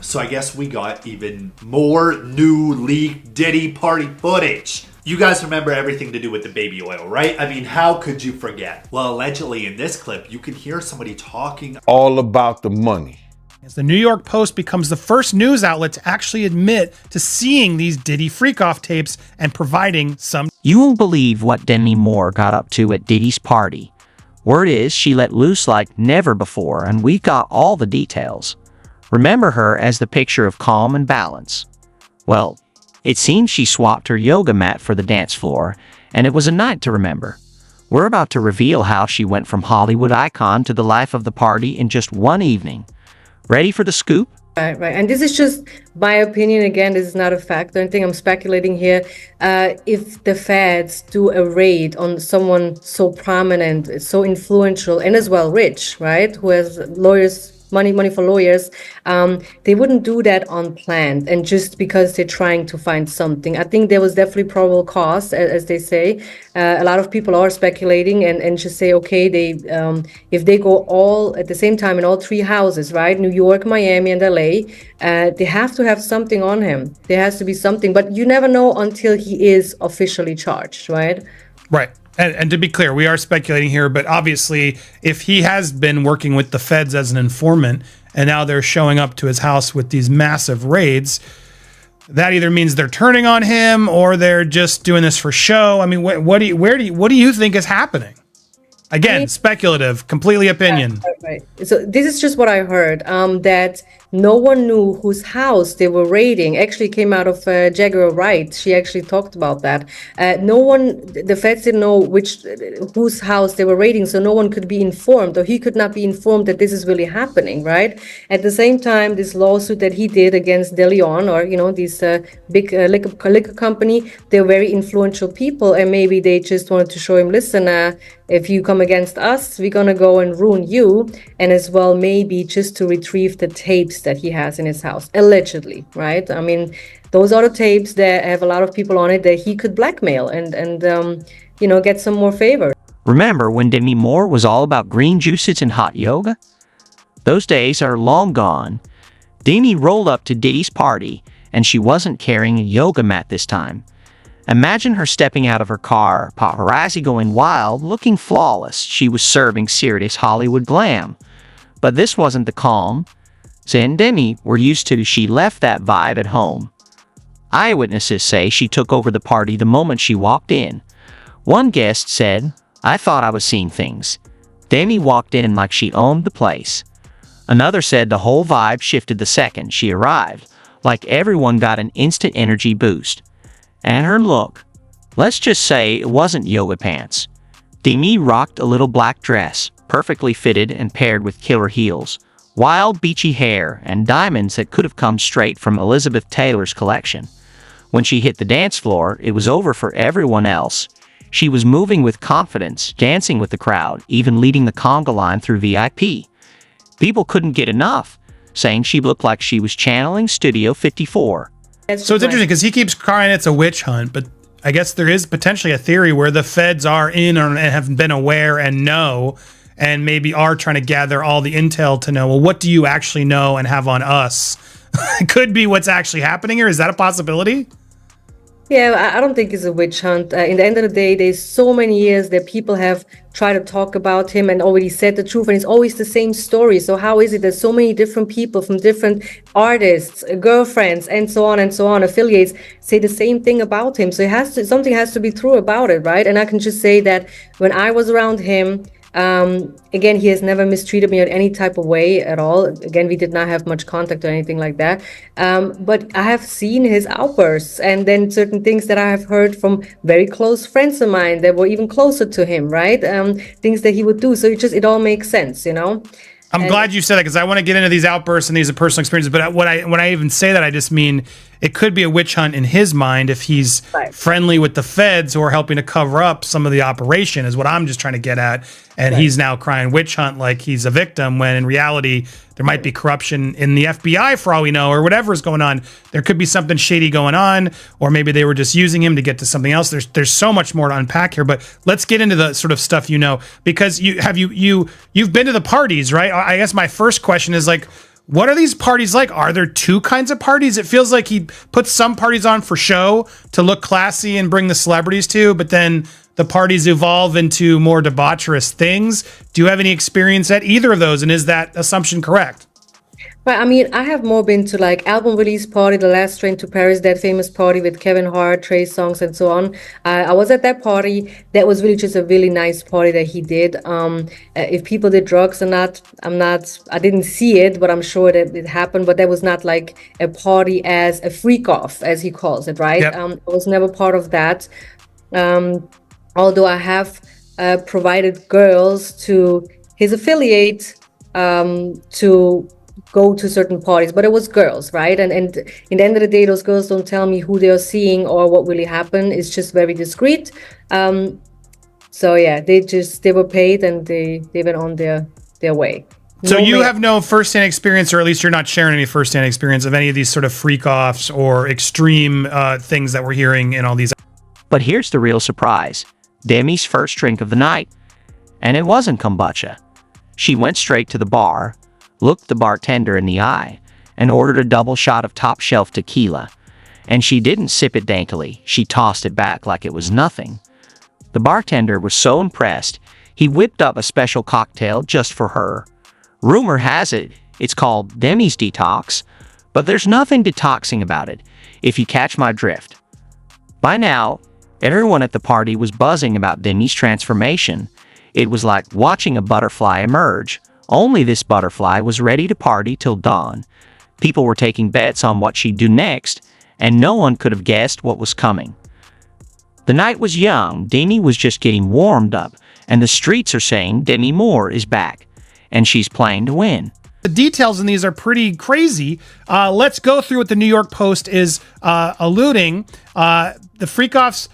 So I guess we got even more new leaked Diddy party footage. You guys remember everything to do with the baby oil, right? I mean, how could you forget? Well, allegedly in this clip, you could hear somebody talking all about the money. As the New York Post becomes the first news outlet to actually admit to seeing these Diddy freak-off tapes and providing some. You won't believe what Demi Moore got up to at Diddy's party. Word is she let loose like never before, and we've got all the details. Remember her as the picture of calm and balance. Well, it seems she swapped her yoga mat for the dance floor, and it was a night to remember. We're about to reveal how she went from Hollywood icon to the life of the party in just one evening. Ready for the scoop? Right. And this is just my opinion. Again, this is not a fact or anything. I'm speculating here. If the feds do a raid on someone so prominent, so influential, and as well rich, right, who has lawyers, money for lawyers, they wouldn't do that unplanned and just because they're trying to find something. I think there was definitely probable cause, as they say. A lot of people are speculating and just say, okay, they if they go all at the same time in all three houses, right, New York, Miami, and LA, they have to have something on him. There has to be something, but you never know until he is officially charged, right? Right. And to be clear, we are speculating here, but obviously, if he has been working with the feds as an informant, and now they're showing up to his house with these massive raids, that either means they're turning on him or they're just doing this for show. I mean, what do you think is happening? Again, speculative, completely opinion. Right. So this is just what I heard, that no one knew whose house they were raiding. Actually came out of Jaguar Wright. She actually talked about that. The feds didn't know whose house they were raiding, so no one could be informed, or he could not be informed that this is really happening, right? At the same time, this lawsuit that he did against De Leon, or, this big liquor company, they're very influential people, and maybe they just wanted to show him, listen, if you come against us, we're gonna go and ruin you, and as well maybe just to retrieve the tapes that he has in his house, allegedly, right? I mean, those are the tapes that have a lot of people on it that he could blackmail and get some more favor. Remember when Demi Moore was all about green juices and hot yoga? Those days are long gone. Demi rolled up to Diddy's party, and she wasn't carrying a yoga mat this time. Imagine her stepping out of her car, paparazzi going wild, looking flawless. She was serving serious Hollywood glam. But this wasn't the calm Zen Demi were used to. She left that vibe at home. Eyewitnesses say she took over the party the moment she walked in. One guest said, "I thought I was seeing things." Demi walked in like she owned the place. Another said the whole vibe shifted the second she arrived, like everyone got an instant energy boost. And her look, let's just say it wasn't yoga pants. Demi rocked a little black dress, perfectly fitted and paired with killer heels, wild beachy hair, and diamonds that could have come straight from Elizabeth Taylor's collection. When she hit the dance floor, it was over for everyone else. She was moving with confidence, dancing with the crowd, even leading the conga line through VIP. People couldn't get enough, saying she looked like she was channeling Studio 54. So it's interesting because he keeps crying it's a witch hunt, but I guess there is potentially a theory where the feds are in or have been aware and know, and maybe are trying to gather all the intel to know, well, what do you actually know and have on us? It could be what's actually happening here. Is that a possibility? Yeah, I don't think it's a witch hunt. In the end of the day, there's so many years that people have tried to talk about him and already said the truth, and it's always the same story. So how is it that so many different people from different artists, girlfriends, and so on, affiliates, say the same thing about him? So something has to be true about it, right? And I can just say that when I was around him, again, he has never mistreated me in any type of way at all. Again, we did not have much contact or anything like that. But I have seen his outbursts, and then certain things that I have heard from very close friends of mine that were even closer to him, right? Things that he would do. So it all makes sense, I'm glad you said that because I want to get into these outbursts and these personal experiences. But when I even say that, I just mean it could be a witch hunt in his mind if he's friendly with the feds who are helping to cover up some of the operation, is what I'm just trying to get at. And he's now crying witch hunt like he's a victim, when in reality, there might be corruption in the FBI for all we know, or whatever is going on. There could be something shady going on, or maybe they were just using him to get to something else. There's so much more to unpack here, but let's get into the sort of stuff because you've been to the parties, right? I guess my first question is, like, What are these parties like? Are there two kinds of parties? It feels like he puts some parties on for show to look classy and bring the celebrities to, but then the parties evolve into more debaucherous things. Do you have any experience at either of those? And is that assumption correct? Right. I mean, I have more been to like album release party, The Last Train to Paris, that famous party with Kevin Hart, Trey Songz, and so on. I was at that party. That was really just a really nice party that he did. If people did drugs or not, I didn't see it, but I'm sure that it happened. But that was not like a party as a freak off, as he calls it, right? Yep. I was never part of that. Although I have provided girls to his affiliate to go to certain parties, but it was girls, right? And in the end of the day, those girls don't tell me who they're seeing or what really happened. It's just very discreet. So yeah, they were paid and they went on their way. So you have no firsthand experience, or at least you're not sharing any firsthand experience of any of these sort of freak offs or extreme things that we're hearing in all these. But here's the real surprise. Demi's first drink of the night. And it wasn't kombucha. She went straight to the bar, looked the bartender in the eye, and ordered a double shot of top shelf tequila. And she didn't sip it daintily, she tossed it back like it was nothing. The bartender was so impressed, he whipped up a special cocktail just for her. Rumor has it, it's called Demi's Detox, but there's nothing detoxing about it, if you catch my drift. By now, everyone at the party was buzzing about Demi's transformation. It was like watching a butterfly emerge. Only this butterfly was ready to party till dawn. People were taking bets on what she'd do next, and no one could have guessed what was coming. The night was young, Demi was just getting warmed up, and the streets are saying Demi Moore is back, and she's playing to win. The details in these are pretty crazy. Let's go through what the New York Post is alluding. The freak-offs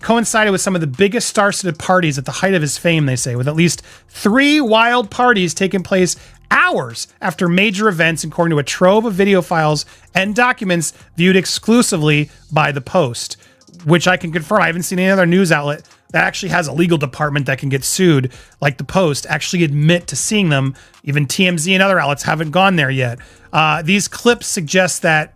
coincided with some of the biggest star-studded parties at the height of his fame, they say, with at least 3 wild parties taking place hours after major events, according to a trove of video files and documents viewed exclusively by the Post, which I can confirm. I haven't seen any other news outlet that actually has a legal department that can get sued, like the Post, actually admit to seeing them. Even TMZ and other outlets haven't gone there yet. These clips suggest that,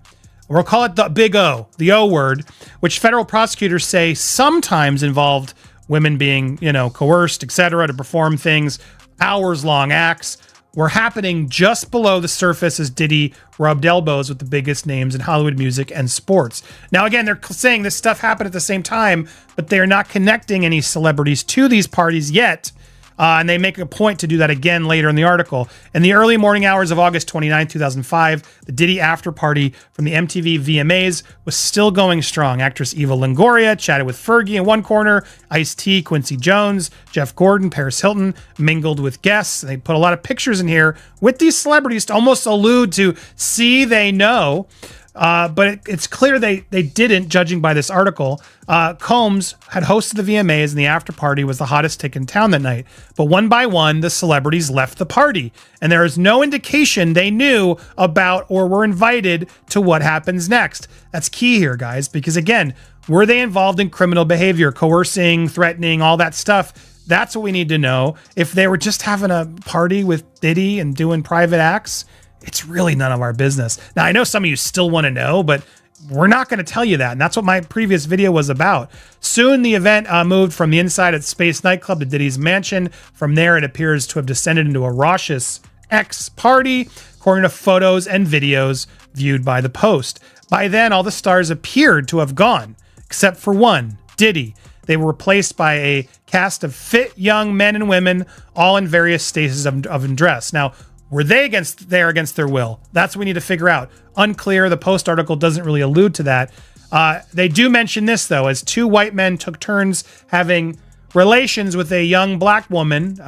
we'll call it the big O, the O word, which federal prosecutors say sometimes involved women being, coerced, etc., to perform things, hours-long acts, were happening just below the surface as Diddy rubbed elbows with the biggest names in Hollywood music and sports. Now, again, they're saying this stuff happened at the same time, but they're not connecting any celebrities to these parties yet. And they make a point to do that again later in the article. In the early morning hours of August 29, 2005, the Diddy after party from the MTV VMAs was still going strong. Actress Eva Longoria chatted with Fergie in one corner, Ice-T, Quincy Jones, Jeff Gordon, Paris Hilton mingled with guests. They put a lot of pictures in here with these celebrities to almost allude to, see, they know. But it's clear they didn't, judging by this article. Combs had hosted the VMAs, and the after party was the hottest ticket in town that night. But one by one, the celebrities left the party, and there is no indication they knew about or were invited to what happens next. That's key here, guys, because again, were they involved in criminal behavior, coercing, threatening, all that stuff? That's what we need to know. If they were just having a party with Diddy and doing private acts, it's really none of our business. Now, I know some of you still want to know, but we're not going to tell you that. And that's what my previous video was about. Soon, the event moved from the inside at Space nightclub to Diddy's mansion. From there, it appears to have descended into a raucous ex-party, according to photos and videos viewed by the Post. By then, all the stars appeared to have gone, except for one, Diddy. They were replaced by a cast of fit young men and women, all in various stages of undress. Now, were they against their will? That's what we need to figure out. Unclear. The Post article doesn't really allude to that. They do mention this, though, as 2 white men took turns having relations with a young black woman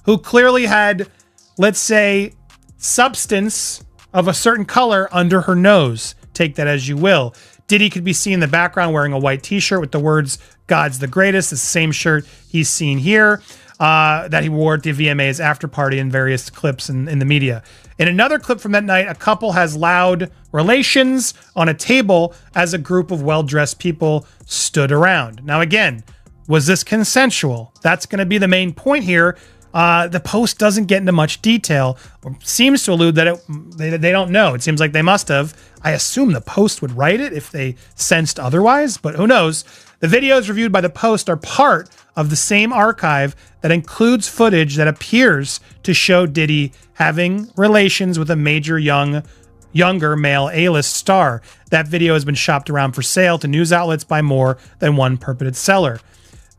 who clearly had, let's say, substance of a certain color under her nose. Take that as you will. Diddy could be seen in the background wearing a white t-shirt with the words, "God's the greatest," the same shirt he's seen here. That he wore at the VMA's after party in various clips in the media. In another clip from that night, a couple has loud relations on a table as a group of well-dressed people stood around. Now, again, was this consensual? That's going to be the main point here. The post doesn't get into much detail, or seems to allude that they don't know. It seems like they must have. I assume the post would write it if they sensed otherwise, but who knows? The videos reviewed by the Post are part of the same archive that includes footage that appears to show Diddy having relations with a major younger male A-list star. That video has been shopped around for sale to news outlets by more than one purported seller.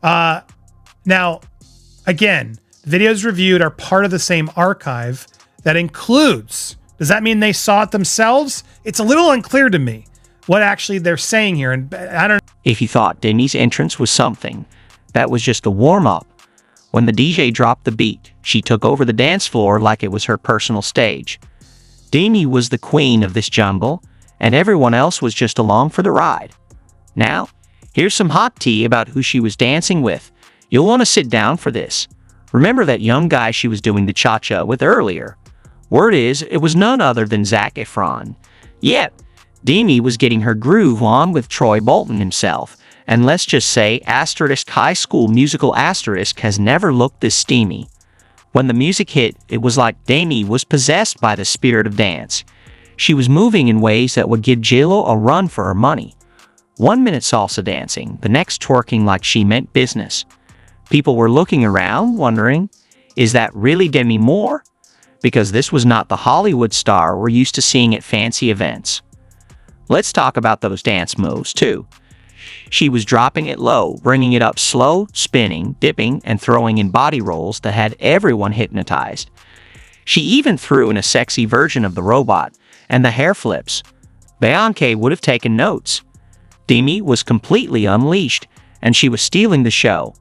Now, again, videos reviewed are part of the same archive that includes. Does that mean they saw it themselves? It's a little unclear to me what actually they're saying here, and I don't. If you thought Demi's entrance was something, that was just a warm-up. When the DJ dropped the beat, she took over the dance floor like it was her personal stage. Demi was the queen of this jungle, and everyone else was just along for the ride. Now, here's some hot tea about who she was dancing with. You'll want to sit down for this. Remember that young guy she was doing the cha-cha with earlier? Word is, it was none other than Zac Efron. Yep, Demi was getting her groove on with Troy Bolton himself, and let's just say High School Musical has never looked this steamy. When the music hit, it was like Demi was possessed by the spirit of dance. She was moving in ways that would give J-Lo a run for her money. 1 minute salsa dancing, the next twerking like she meant business. People were looking around, wondering, is that really Demi Moore? Because this was not the Hollywood star we're used to seeing at fancy events. Let's talk about those dance moves, too. She was dropping it low, bringing it up slow, spinning, dipping, and throwing in body rolls that had everyone hypnotized. She even threw in a sexy version of the robot, and the hair flips. Beyonce would have taken notes. Demi was completely unleashed, and she was stealing the show.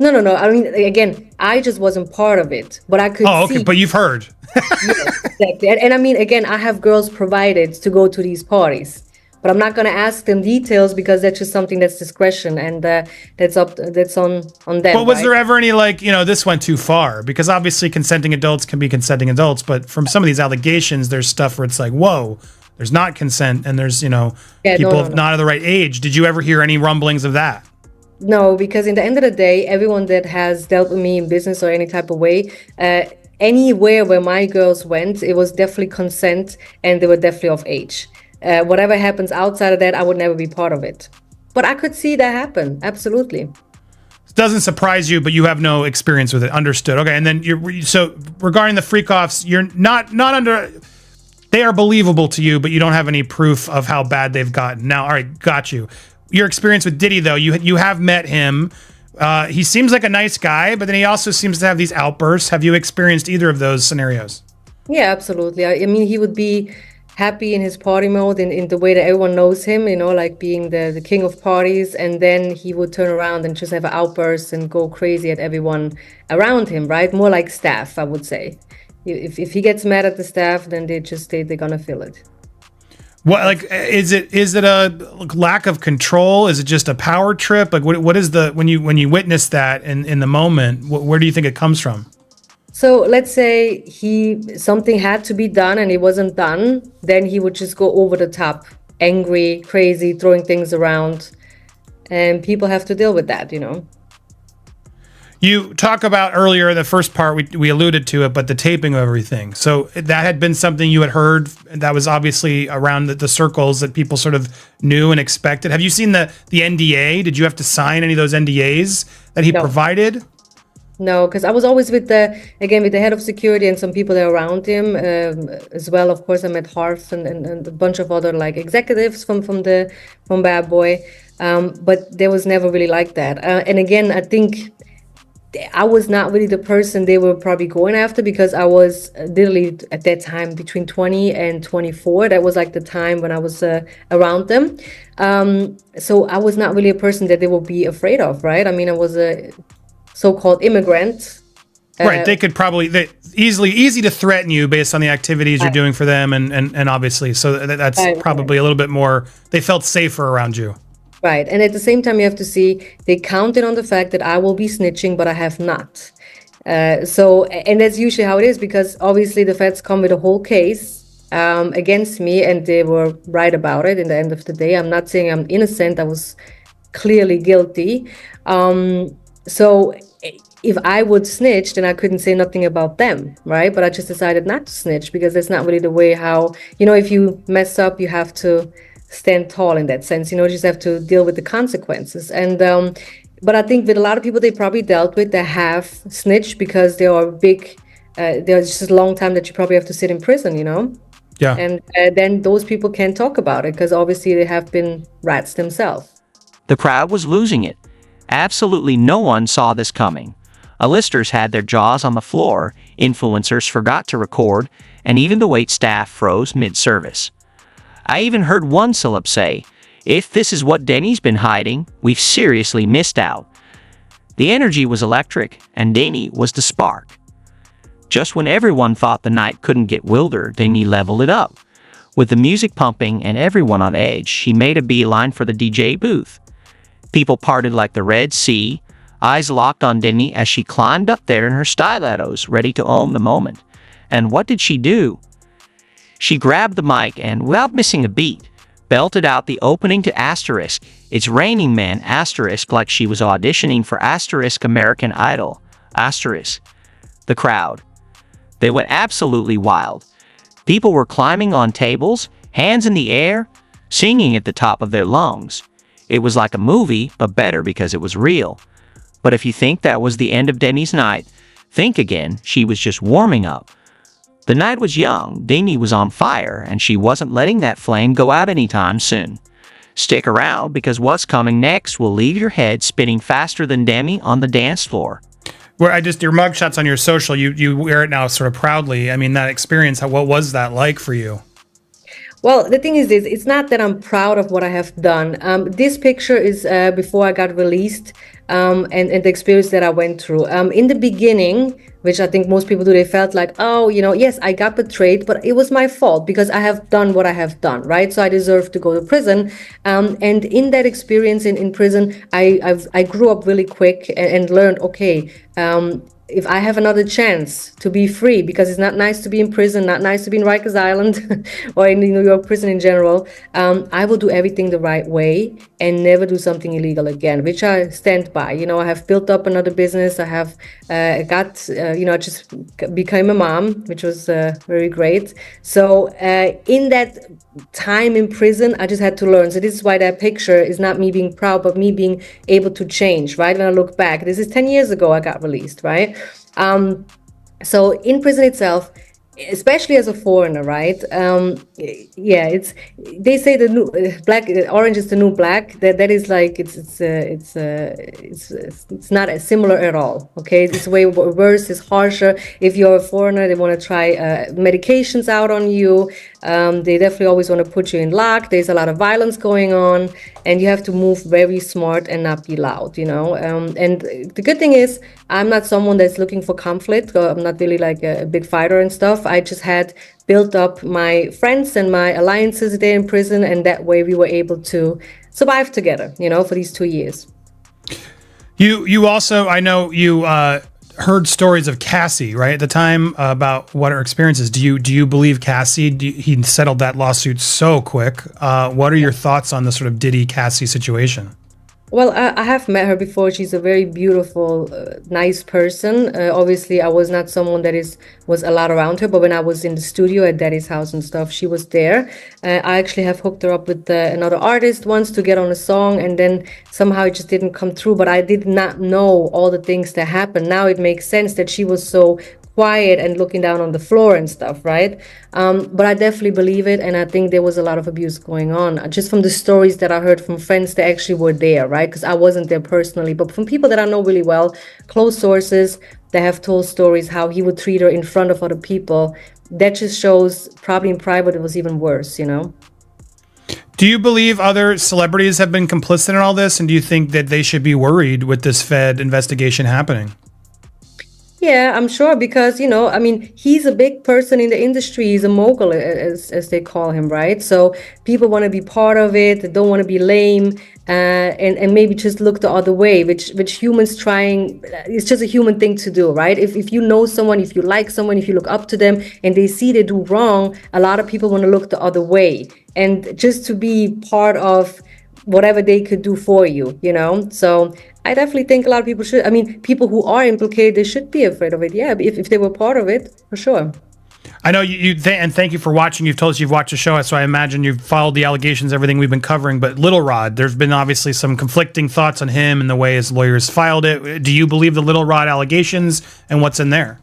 No. I mean, again, I just wasn't part of it, but I could see. Oh, okay, but you've heard. Yes, exactly. And I mean, again, I have girls provided to go to these parties, but I'm not going to ask them details because that's just something that's discretion, and that's on them. But was right? there ever any, like, this went too far? Because obviously consenting adults can be consenting adults, but from some of these allegations, there's stuff where it's like, whoa, there's not consent, and there's, people not of the right age. Did you ever hear any rumblings of that? No, because in the end of the day, everyone that has dealt with me in business or any type of way, anywhere where my girls went, it was definitely consent, and they were definitely of age. Whatever happens outside of that, I would never be part of it. But I could see that happen. Absolutely. It doesn't surprise you, but you have no experience with it. Understood. Okay. And then so regarding the freak offs, you're not under, they are believable to you, but you don't have any proof of how bad they've gotten. Now, all right, got you. Your experience with Diddy, though, you have met him. He seems like a nice guy, but then he also seems to have these outbursts. Have you experienced either of those scenarios? Yeah, absolutely. I mean, he would be happy in his party mode in the way that everyone knows him, like being the king of parties. And then he would turn around and just have an outburst and go crazy at everyone around him, right? More like staff, I would say. If he gets mad at the staff, then they're going to feel it. What, like, is it a lack of control? Is it just a power trip? Like, what is when you witness that in the moment, where do you think it comes from? So let's say something had to be done and it wasn't done, then he would just go over the top, angry, crazy, throwing things around, and people have to deal with that, You talk about earlier, the first part, we alluded to it, but the taping of everything. So that had been something you had heard that was obviously around the circles that people sort of knew and expected. Have you seen the NDA? Did you have to sign any of those NDAs that he provided? No, because I was always with the head of security and some people that are around him as well. Of course, I met Harf and a bunch of other like executives from Bad Boy, but there was never really like that. And again, I think I was not really the person they were probably going after, because I was literally at that time between 20 and 24. That was like the time when I was around them. So I was not really a person that they would be afraid of, right? I mean, I was a so-called immigrant. Right. They could probably easy to threaten you based on the activities you're doing for them, and obviously, so that's probably a little bit more. They felt safer around you. Right. And at the same time, you have to see they counted on the fact that I will be snitching, but I have not. And that's usually how it is, because obviously the feds come with a whole case against me, and they were right about it in the end of the day. I'm not saying I'm innocent. I was clearly guilty. So if I would snitch, then I couldn't say nothing about them, right? But I just decided not to snitch because that's not really the way how, if you mess up, you have to stand tall in that sense, you just have to deal with the consequences. And, but I think with a lot of people they probably dealt with that have snitched because they are big, there's just a long time that you probably have to sit in prison, Yeah. And then those people can't talk about it because obviously they have been rats themselves. The crowd was losing it. Absolutely no one saw this coming. A-listers had their jaws on the floor, influencers forgot to record, and even the wait staff froze mid-service. I even heard one celeb say, "If this is what Denny's been hiding, we've seriously missed out." The energy was electric, and Denny was the spark. Just when everyone thought the night couldn't get wilder, Denny leveled it up. With the music pumping and everyone on edge, she made a beeline for the DJ booth. People parted like the Red Sea, eyes locked on Demi as she climbed up there in her stilettos, ready to own the moment. And what did she do? She grabbed the mic and, without missing a beat, belted out the opening to Asterisk, It's Raining Man Asterisk, like she was auditioning for Asterisk American Idol. Asterisk. The crowd. They went absolutely wild. People were climbing on tables, hands in the air, singing at the top of their lungs. It was like a movie, but better because it was real. But if you think that was the end of Demi's night, think again, she was just warming up. The night was young, Demi was on fire, and she wasn't letting that flame go out anytime soon. Stick around, because what's coming next will leave your head spinning faster than Demi on the dance floor. Where your mugshots on your social, you wear it now sort of proudly. I mean, that experience, what was that like for you? Well, the thing is this, it's not that I'm proud of what I have done. This picture is before I got released and the experience that I went through. In the beginning, which I think most people do, they felt like, oh, yes, I got betrayed, but it was my fault because I have done what I have done, right? So I deserve to go to prison. And in that experience in prison, I grew up really quick and learned, okay, if I have another chance to be free, because it's not nice to be in prison, not nice to be in Rikers Island or in the New York prison in general, I will do everything the right way and never do something illegal again, which I stand by. I have built up another business. I have I just became a mom, which was very great. So in that time in prison, I just had to learn. So this is why that picture is not me being proud, but me being able to change, right? When I look back, this is 10 years ago I got released, right? So in prison itself, especially as a foreigner, right? They say the new black, orange is the new black. That is like it's not as similar at all. Okay, it's way worse. It's harsher. If you're a foreigner, they want to try medications out on you. They definitely always want to put you in lock. There's a lot of violence going on, and you have to move very smart and not be loud. And the good thing is, I'm not someone that's looking for conflict. I'm not really like a big fighter and stuff. I just had built up my friends and my alliances there in prison, and that way we were able to survive together, for these 2 years. You also, I know you heard stories of Cassie, right, at the time about what her experiences. Do you believe Cassie? He settled that lawsuit so quick. What are your thoughts on the sort of Diddy Cassie situation? Well, I have met her before. She's a very beautiful, nice person. Obviously, I was not someone that was a lot around her, but when I was in the studio at Daddy's house and stuff, she was there. I actually have hooked her up with another artist once to get on a song, and then somehow it just didn't come through. But I did not know all the things that happened. Now it makes sense that she was so quiet and looking down on the floor and stuff, right? But I definitely believe it, and I think there was a lot of abuse going on. Just from the stories that I heard from friends that actually were there, right? Because I wasn't there personally, but from people that I know really well, close sources that have told stories how he would treat her in front of other people. That just shows probably in private it was even worse, Do you believe other celebrities have been complicit in all this, and do you think that they should be worried with this Fed investigation happening? Yeah, I'm sure because, he's a big person in the industry. He's a mogul, as they call him, right? So people want to be part of it. They don't want to be lame and maybe just look the other way, which humans trying, it's just a human thing to do, right? If you know someone, if you like someone, if you look up to them and they see they do wrong, a lot of people want to look the other way. And just to be part of whatever they could do for you, you know? So I definitely think a lot of people should, I mean, people who are implicated, they should be afraid of it. Yeah, if they were part of it, for sure. I know and thank you for watching. You've told us you've watched the show, so I imagine you've followed the allegations, everything we've been covering. But Little Rod, there's been obviously some conflicting thoughts on him and the way his lawyers filed it. Do you believe the Little Rod allegations and what's in there?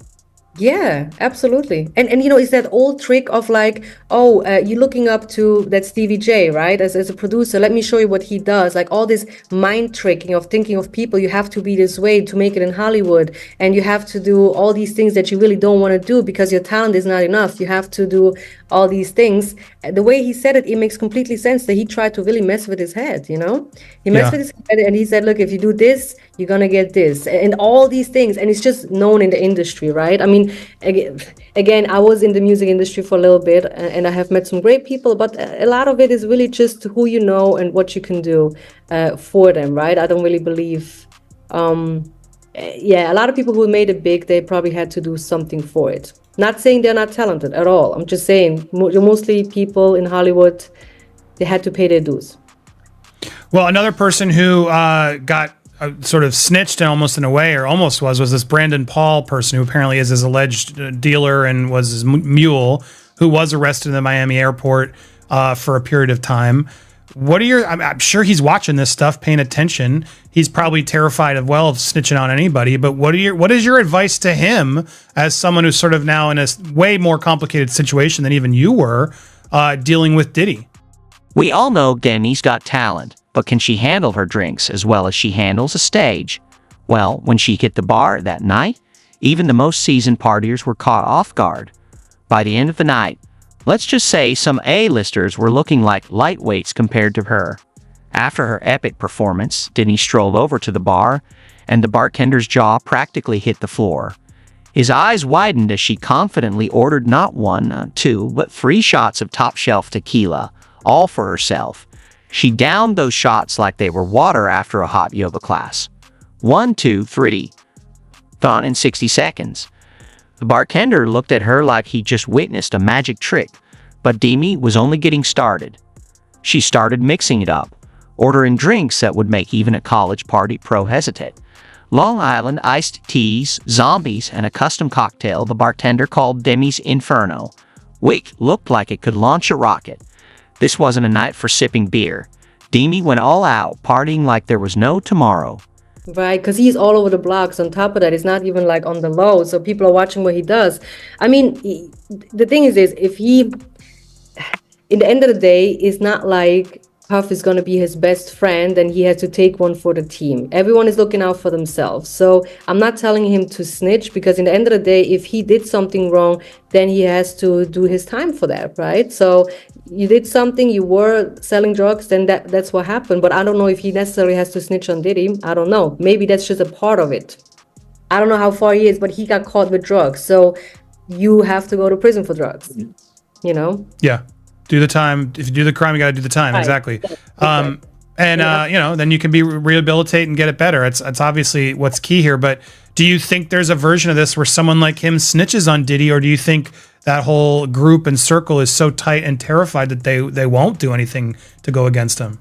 Yeah, absolutely. And you know, it's that old trick of like, oh, you're looking up to that Stevie J, right? As a producer, let me show you what he does. Like all this mind tricking of thinking of people, you have to be this way to make it in Hollywood, and you have to do all these things that you really don't want to do because your talent is not enough. You have to do all these things. The way he said it, it makes completely sense that he tried to really mess with his head, you know? He messed with his head and he said, look, if you do this, you're gonna get this, and all these things. And it's just known in the industry, right? I mean, again, I was in the music industry for a little bit, and I have met some great people, but a lot of it is really just who you know and what you can do for them, right? I don't really believe, yeah, a lot of people who made it big, they probably had to do something for it. Not saying they're not talented at all. I'm just saying mostly people in Hollywood, they had to pay their dues. Well, another person who got sort of snitched almost in a way, or almost was this Brandon Paul person who apparently is his alleged dealer and was his mule, who was arrested in the Miami airport for a period of time. What are your? I'm sure he's watching this stuff, paying attention. He's probably terrified of snitching on anybody. But what is your advice to him as someone who's sort of now in a way more complicated situation than even you were dealing with Diddy? We all know Demi's got talent, but can she handle her drinks as well as she handles a stage? Well, when she hit the bar that night, even the most seasoned partiers were caught off guard. By the end of the night, let's just say some A-listers were looking like lightweights compared to her. After her epic performance, Diddy strolled over to the bar, and the bartender's jaw practically hit the floor. His eyes widened as she confidently ordered not one, not two, but 3 shots of top-shelf tequila, all for herself. She downed those shots like they were water after a hot yoga class. 1, 2, 3. Gone in 60 seconds. The bartender looked at her like he just witnessed a magic trick, but Demi was only getting started. She started mixing it up, ordering drinks that would make even a college party pro hesitate. Long Island iced teas, zombies, and a custom cocktail the bartender called Demi's Inferno. Wick looked like it could launch a rocket. This wasn't a night for sipping beer. Demi went all out, partying like there was no tomorrow. Right, because he's all over the blogs. On top of that, it's not even like on the low, so people are watching what he does. I mean, the thing is this, if he, in the end of the day, it's not like Puff is going to be his best friend and he has to take one for the team. Everyone is looking out for themselves. So I'm not telling him to snitch, because in the end of the day, if he did something wrong, then he has to do his time for that, right? So you did something, you were selling drugs, then that's what happened. But I don't know if he necessarily has to snitch on Diddy. I don't know. Maybe that's just a part of it. I don't know how far he is, but he got caught with drugs. So you have to go to prison for drugs, you know? Yeah. Do the time. If you do the crime, you got to do the time. Right. Exactly. And, you know, then you can be rehabilitate and get it better. It's obviously what's key here. But do you think there's a version of this where someone like him snitches on Diddy, or do you think that whole group and circle is so tight and terrified that they won't do anything to go against him?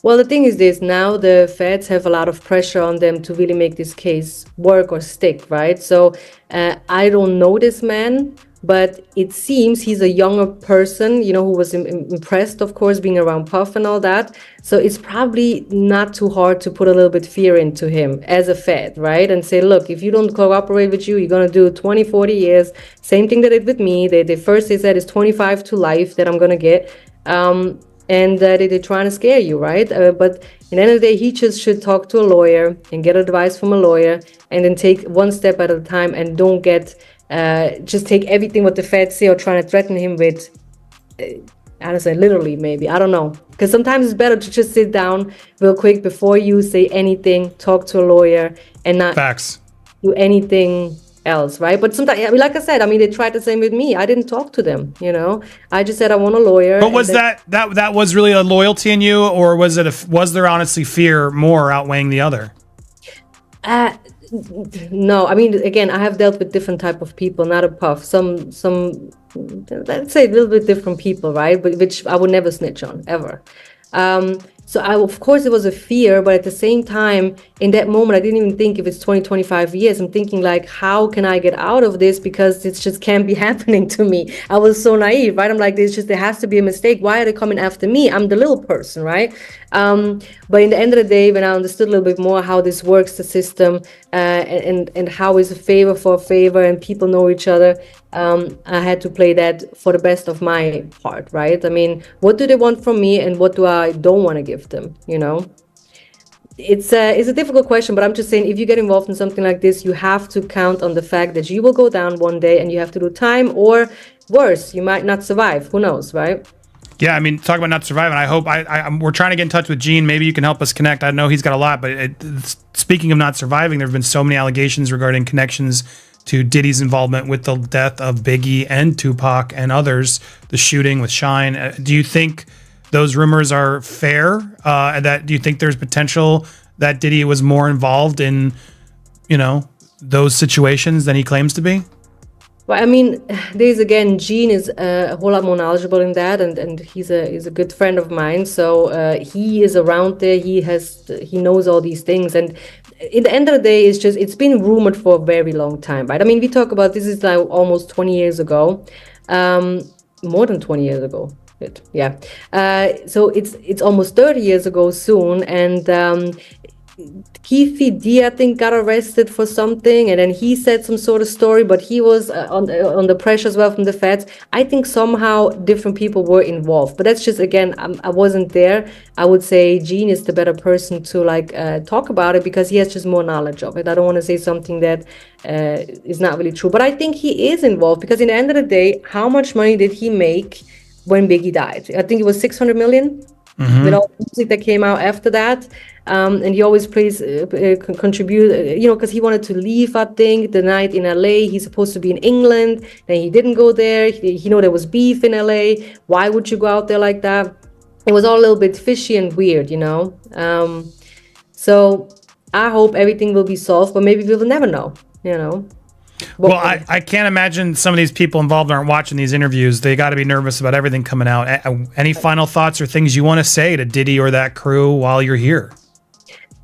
Well, the thing is this, now the feds have a lot of pressure on them to really make this case work or stick, right? So I don't know this man, but it seems he's a younger person, you know, who was impressed, of course, being around Puff and all that. So it's probably not too hard to put a little bit fear into him as a Fed, right? And say, look, if you don't cooperate with you, you're going to do 20, 40 years. Same thing they did with me. They said it's 25 to life that I'm going to get. And they're trying to scare you, right? But in the end of the day, he just should talk to a lawyer and get advice from a lawyer, and then take one step at a time, and don't get... just take everything what the feds say or trying to threaten him with, I don't say literally, maybe, I don't know. Because sometimes it's better to just sit down real quick before you say anything, talk to a lawyer, and not do anything else, right? But sometimes, I mean, like I said, I mean, they tried the same with me. I didn't talk to them, you know. I just said I want a lawyer. But was that was really a loyalty in you, or was there honestly fear more outweighing the other? No, I mean, again, I have dealt with different type of people, not a Puff. Some, let's say a little bit different people, right? But which I would never snitch on, ever. So of course it was a fear, but at the same time, in that moment, I didn't even think if it's 20, 25 years. I'm thinking like, how can I get out of this? Because it just can't be happening to me. I was so naive, right? I'm like, there has to be a mistake. Why are they coming after me? I'm the little person, right? But in the end of the day, when I understood a little bit more how this works, the system, and how is a favor for a favor, and people know each other, I had to play that for the best of my part, right? I mean, what do they want from me, and what do I don't want to give them? You know, it's a difficult question, but I'm just saying, if you get involved in something like this, you have to count on the fact that you will go down one day, and you have to do time, or worse, you might not survive. Who knows, right? Yeah, I mean, talk about not surviving. I hope we're trying to get in touch with Gene. Maybe you can help us connect. I know he's got a lot, but speaking of not surviving, there have been so many allegations regarding connections to Diddy's involvement with the death of Biggie and Tupac and others, the shooting with Shine. Do you think those rumors are fair? Do you think there's potential that Diddy was more involved in, those situations than he claims to be? Well, I mean, Gene is a whole lot more knowledgeable in that, and he's a good friend of mine. So he is around there. He knows all these things, and in the end of the day, it's been rumored for a very long time, right? I mean, we talk about this is like almost 20 years ago, more than 20 years ago. Yeah. So it's almost 30 years ago soon, and Keefe D, I think, got arrested for something, and then he said some sort of story, but he was on the pressure as well from the feds. I think somehow different people were involved, but that's just, again, I wasn't there. I would say Gene is the better person to talk about it, because he has just more knowledge of it. I don't want to say something that is not really true, but I think he is involved, because in the end of the day, how much money did he make when Biggie died? I think it was 600 million. Mm-hmm. With all the music that came out after that. And he always contribute, because he wanted to leave, I think, the night in LA. He's supposed to be in England. Then he didn't go there. There was beef in LA. Why would you go out there like that? It was all a little bit fishy and weird, So I hope everything will be solved, but maybe we will never know, Well, I can't imagine some of these people involved aren't watching these interviews. They got to be nervous about everything coming out. Any final thoughts or things you want to say to Diddy or that crew while you're here?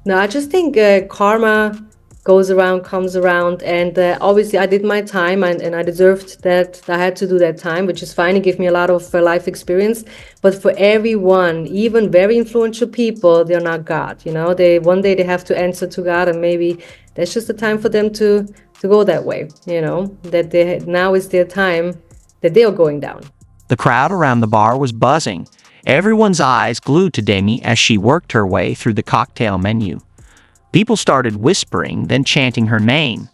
No, I just think karma goes around, comes around. And obviously I did my time, and I deserved that. I had to do that time, which is fine. It gave me a lot of life experience. But for everyone, even very influential people, they're not God. One day they have to answer to God, and maybe that's just the time for them to go that way, that now is their time that they are going down. The crowd around the bar was buzzing, everyone's eyes glued to Demi as she worked her way through the cocktail menu. People started whispering, then chanting her name.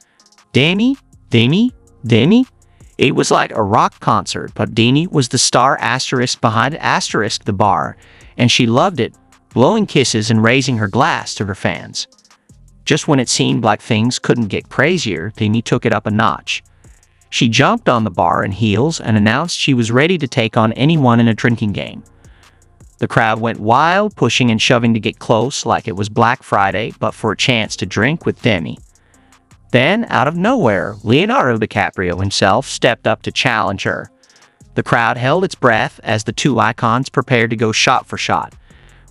Demi, Demi, Demi. It was like a rock concert, but Demi was the star asterisk behind asterisk the bar, and she loved it, blowing kisses and raising her glass to her fans. Just when it seemed like things couldn't get crazier, Demi took it up a notch. She jumped on the bar in heels and announced she was ready to take on anyone in a drinking game. The crowd went wild, pushing and shoving to get close like it was Black Friday, but for a chance to drink with Demi. Then, out of nowhere, Leonardo DiCaprio himself stepped up to challenge her. The crowd held its breath as the two icons prepared to go shot for shot.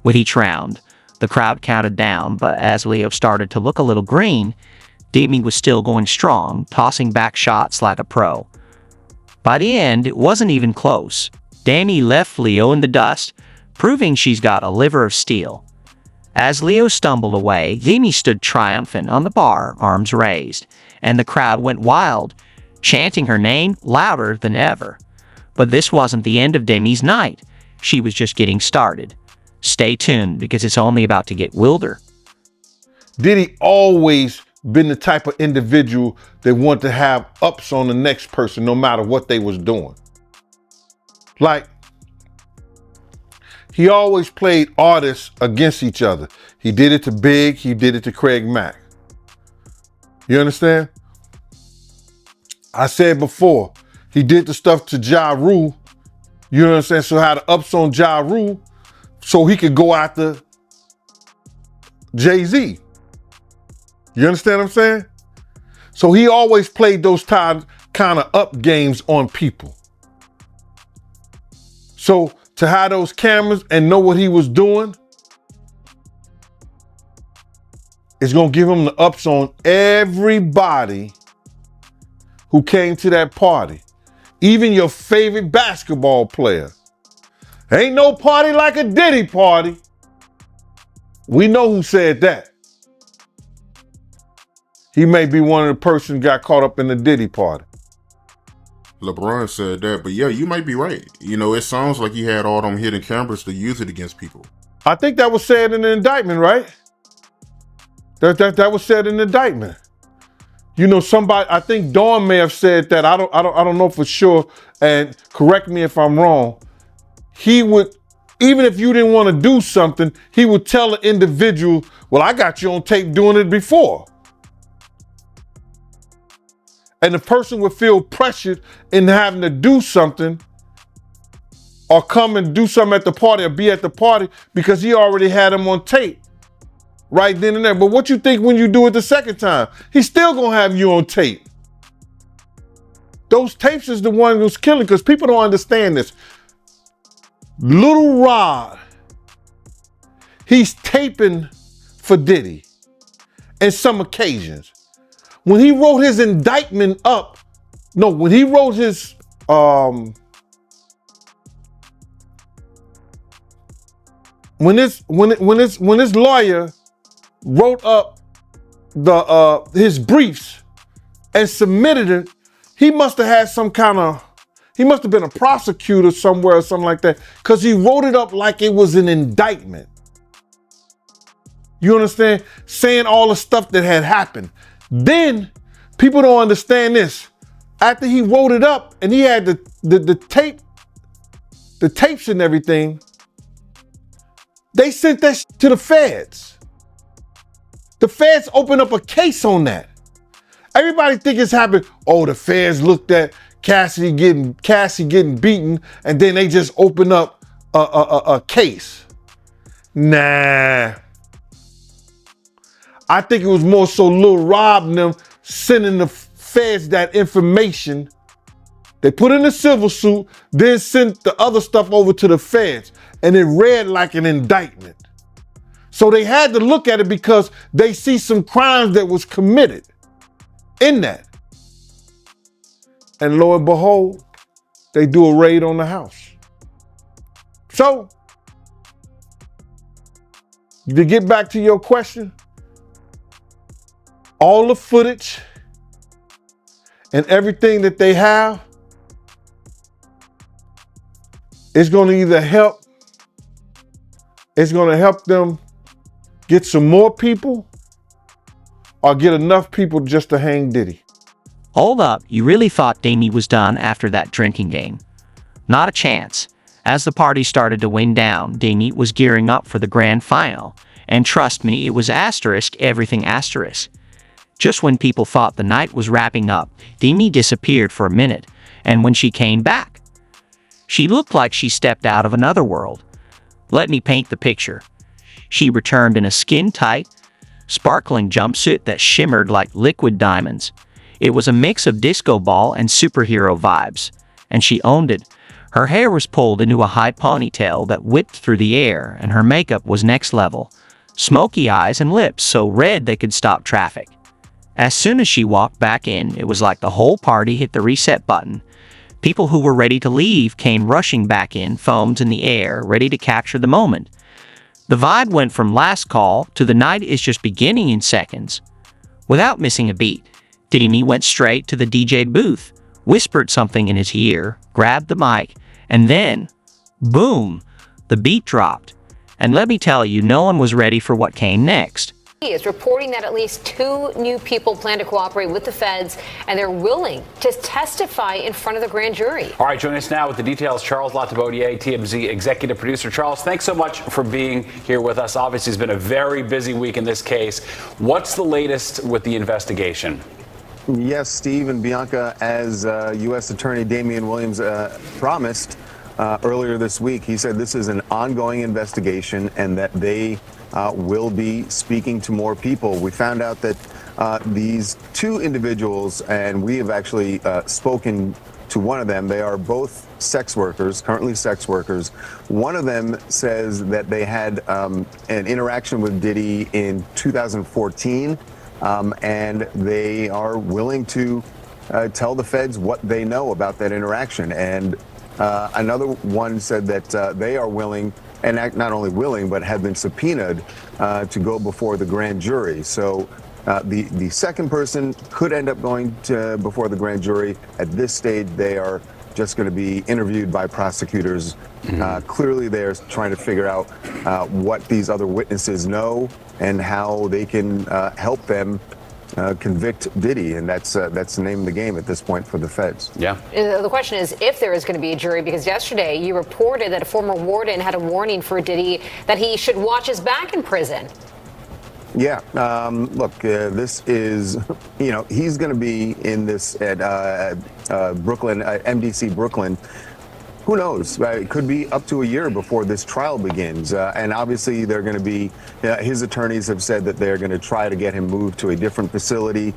With each round, the crowd counted down, but as Leo started to look a little green, Demi was still going strong, tossing back shots like a pro. By the end, it wasn't even close. Demi left Leo in the dust, proving she's got a liver of steel. As Leo stumbled away, Demi stood triumphant on the bar, arms raised, and the crowd went wild, chanting her name louder than ever. But this wasn't the end of Demi's night. She was just getting started. Stay tuned, because it's only about to get wilder. Diddy always been the type of individual that wanted to have ups on the next person no matter what they was doing. Like, he always played artists against each other. He did it to Big, he did it to Craig Mack. You understand? I said before, he did the stuff to Ja Rule, you know what I'm saying? So had the ups on Ja Rule, so he could go after Jay-Z. You understand what I'm saying? So he always played those kind of up games on people. So to have those cameras and know what he was doing, is going to give him the ups on everybody who came to that party. Even your favorite basketball player. Ain't no party like a Diddy party. We know who said that. He may be one of the persons who got caught up in the Diddy party. LeBron said that, but yeah, you might be right. You know, it sounds like he had all them hidden cameras to use it against people. I think that was said in the indictment, right? That was said in the indictment. You know, somebody, I think Dawn may have said that. I don't know for sure. And correct me if I'm wrong. He would, even if you didn't want to do something, he would tell the individual, well, I got you on tape doing it before. And the person would feel pressured in having to do something or come and do something at the party or be at the party because he already had him on tape right then and there. But what you think when you do it the second time? He's still gonna have you on tape. Those tapes is the one who's killing, because people don't understand this. Little Rod, he's taping for Diddy in some occasions. When he wrote his indictment up, when he wrote his when his lawyer wrote up his briefs and submitted it, he must have had he must have been a prosecutor somewhere or something like that, because he wrote it up like it was an indictment. You understand? Saying all the stuff that had happened. Then people don't understand this. After he wrote it up and he had the tapes and everything, they sent that to the feds. The feds opened up a case on that. Everybody think it's happened. Oh, the feds looked at Cassie getting beaten, and then they just opened up a case. Nah. I think it was more so Lil Rob and them sending the feds that information. They put in a civil suit, then sent the other stuff over to the feds, and it read like an indictment. So they had to look at it because they see some crimes that was committed in that. And lo and behold, they do a raid on the house. So, to get back to your question, all the footage and everything that they have is going to either help, it's going to help them get some more people or get enough people just to hang Diddy. Hold up, you really thought Demi was done after that drinking game? Not a chance. As the party started to wind down, Demi was gearing up for the grand final. And trust me, it was asterisk everything asterisk. Just when people thought the night was wrapping up, Demi disappeared for a minute, and when she came back, she looked like she stepped out of another world. Let me paint the picture. She returned in a skin-tight, sparkling jumpsuit that shimmered like liquid diamonds. It was a mix of disco ball and superhero vibes, and she owned it. Her hair was pulled into a high ponytail that whipped through the air, and her makeup was next level. Smoky eyes and lips so red they could stop traffic. As soon as she walked back in, it was like the whole party hit the reset button. People who were ready to leave came rushing back in, foams in the air, ready to capture the moment. The vibe went from last call to the night is just beginning in seconds. Without missing a beat, Diddy went straight to the DJ booth, whispered something in his ear, grabbed the mic, and then, boom, the beat dropped. And let me tell you, no one was ready for what came next. He is reporting that at least 2 new people plan to cooperate with the feds, and they're willing to testify in front of the grand jury. All right, join us now with the details. Charles Latabaudier, TMZ executive producer. Charles, thanks so much for being here with us. Obviously, it's been a very busy week in this case. What's the latest with the investigation? Yes, Steve and Bianca, as U.S. Attorney Damian Williams promised earlier this week, he said this is an ongoing investigation and that they will be speaking to more people. We found out that these 2 individuals, and we have actually spoken to one of them. They are both sex workers, currently sex workers. One of them says that they had an interaction with Diddy in 2014, and they are willing to tell the feds what they know about that interaction. And another one said that they are willing, and not only willing, but have been subpoenaed to go before the grand jury. So the second person could end up going before the grand jury. At this stage, they are just going to be interviewed by prosecutors. Clearly, they're trying to figure out what these other witnesses know and how they can help them convict Diddy, and that's the name of the game at this point for the feds. Yeah. The question is if there is going to be a jury, because yesterday you reported that a former warden had a warning for Diddy that he should watch his back in prison. Yeah, look, this is, he's going to be in this at Brooklyn, MDC Brooklyn. Who knows? It could be up to a year before this trial begins. And obviously, they're going to be, his attorneys have said that they're going to try to get him moved to a different facility.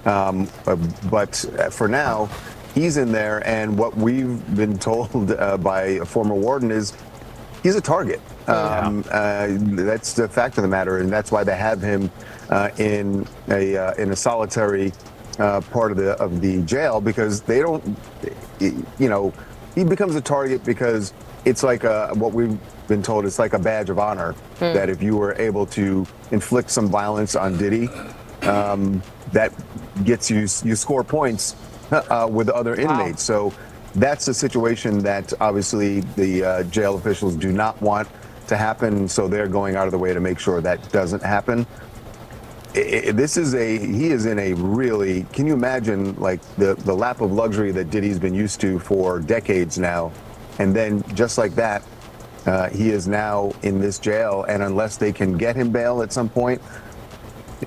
But for now, he's in there. And what we've been told by a former warden is he's a target. That's the fact of the matter. And that's why they have him in a solitary part of the jail, because they don't, he becomes a target because it's like what we've been told, it's like a badge of honor that if you were able to inflict some violence on Diddy, that gets you score points with other inmates. So that's a situation that obviously the jail officials do not want to happen. So they're going out of the way to make sure that doesn't happen. He is in a really, can you imagine like the lap of luxury that Diddy's been used to for decades now, and then just like that, he is now in this jail, and unless they can get him bail at some point,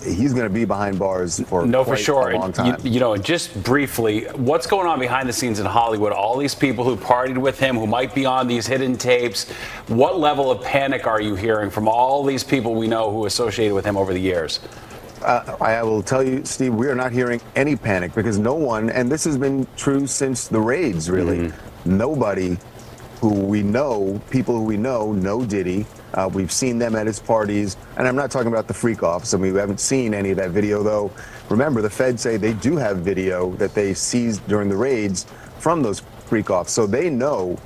he's going to be behind bars for quite a long time. Just briefly, what's going on behind the scenes in Hollywood? All these people who partied with him, who might be on these hidden tapes. What level of panic are you hearing from all these people we know who associated with him over the years? I will tell you, Steve, we are not hearing any panic because no one, and this has been true since the raids, really, nobody who we know, people who we know Diddy. We've seen them at his parties, and I'm not talking about the freak-offs. I mean, we haven't seen any of that video, though. Remember, the feds say they do have video that they seized during the raids from those freak-offs, so they know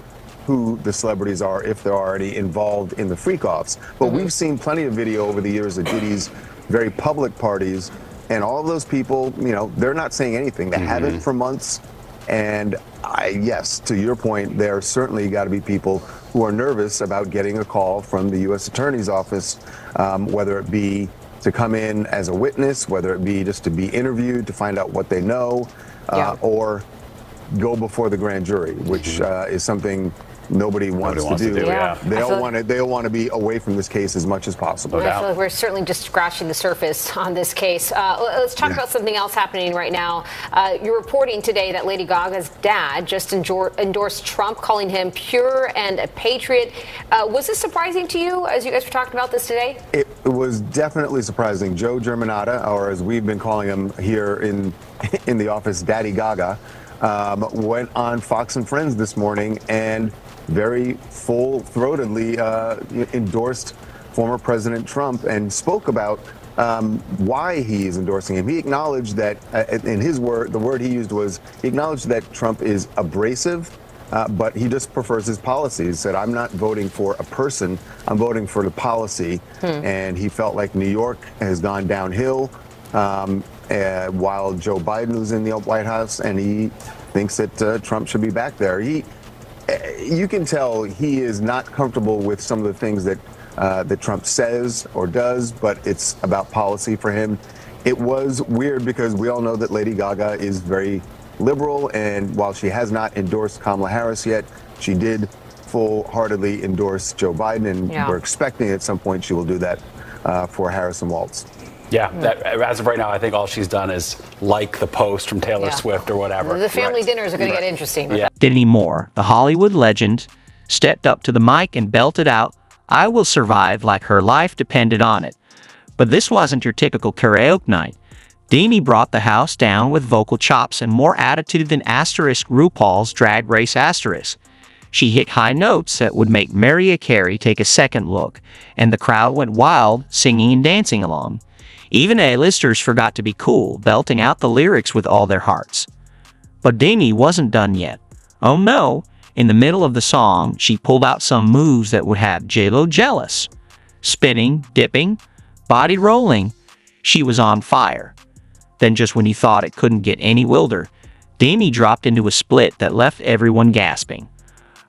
who the celebrities are if they're already involved in the freak-offs. But we've seen plenty of video over the years of Diddy's very public parties, and all of those people, they're not saying anything. They haven't for months. And yes, to your point, there certainly got to be people who are nervous about getting a call from the U.S. Attorney's Office, whether it be to come in as a witness, whether it be just to be interviewed to find out what they know, or go before the grand jury, which is something nobody wants to do. They all want to be away from this case as much as possible. I feel like we're certainly just scratching the surface on this case. Let's talk about something else happening right now. You're reporting today that Lady Gaga's dad just endorsed Trump, calling him pure and a patriot. Was this surprising to you as you guys were talking about this today? It was definitely surprising. Joe Germanata, or as we've been calling him here in the office, Daddy Gaga, went on Fox and Friends this morning and very full-throatedly endorsed former President Trump and spoke about why he is endorsing him. He acknowledged that, in his word, the word he used was, he acknowledged that Trump is abrasive, but he just prefers his policies. He said, I'm not voting for a person, I'm voting for the policy. And he felt like New York has gone downhill while Joe Biden was in the White House, and he thinks that Trump should be back there. You can tell he is not comfortable with some of the things that Trump says or does, but it's about policy for him. It was weird because we all know that Lady Gaga is very liberal, and while she has not endorsed Kamala Harris yet, she did full-heartedly endorse Joe Biden, and we're expecting at some point she will do that for Harris and Waltz. Yeah, as of right now, I think all she's done is like the post from Taylor Swift or whatever. The family dinners are going to get interesting. Demi Moore, the Hollywood legend, stepped up to the mic and belted out, "I will survive," like her life depended on it. But this wasn't your typical karaoke night. Demi brought the house down with vocal chops and more attitude than asterisk RuPaul's Drag Race asterisk. She hit high notes that would make Mariah Carey take a second look, and the crowd went wild, singing and dancing along. Even A-listers forgot to be cool, belting out the lyrics with all their hearts. But Demi wasn't done yet. Oh no, in the middle of the song, she pulled out some moves that would have J-Lo jealous. Spinning, dipping, body rolling. She was on fire. Then just when you thought it couldn't get any wilder, Demi dropped into a split that left everyone gasping.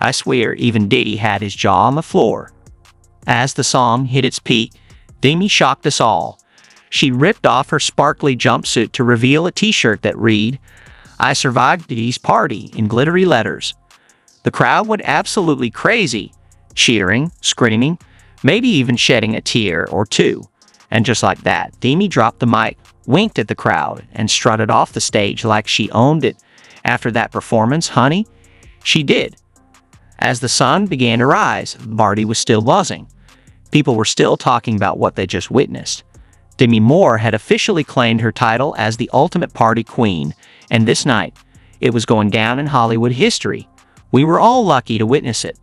I swear even Diddy had his jaw on the floor. As the song hit its peak, Demi shocked us all. She ripped off her sparkly jumpsuit to reveal a t-shirt that read, "I survived Diddy's party," in glittery letters. The crowd went absolutely crazy, cheering, screaming, maybe even shedding a tear or two. And just like that, Demi dropped the mic, winked at the crowd, and strutted off the stage like she owned it. After that performance, honey, she did. As the sun began to rise, the party was still buzzing. People were still talking about what they just witnessed. Demi Moore had officially claimed her title as the ultimate party queen, and this night, it was going down in Hollywood history. We were all lucky to witness it.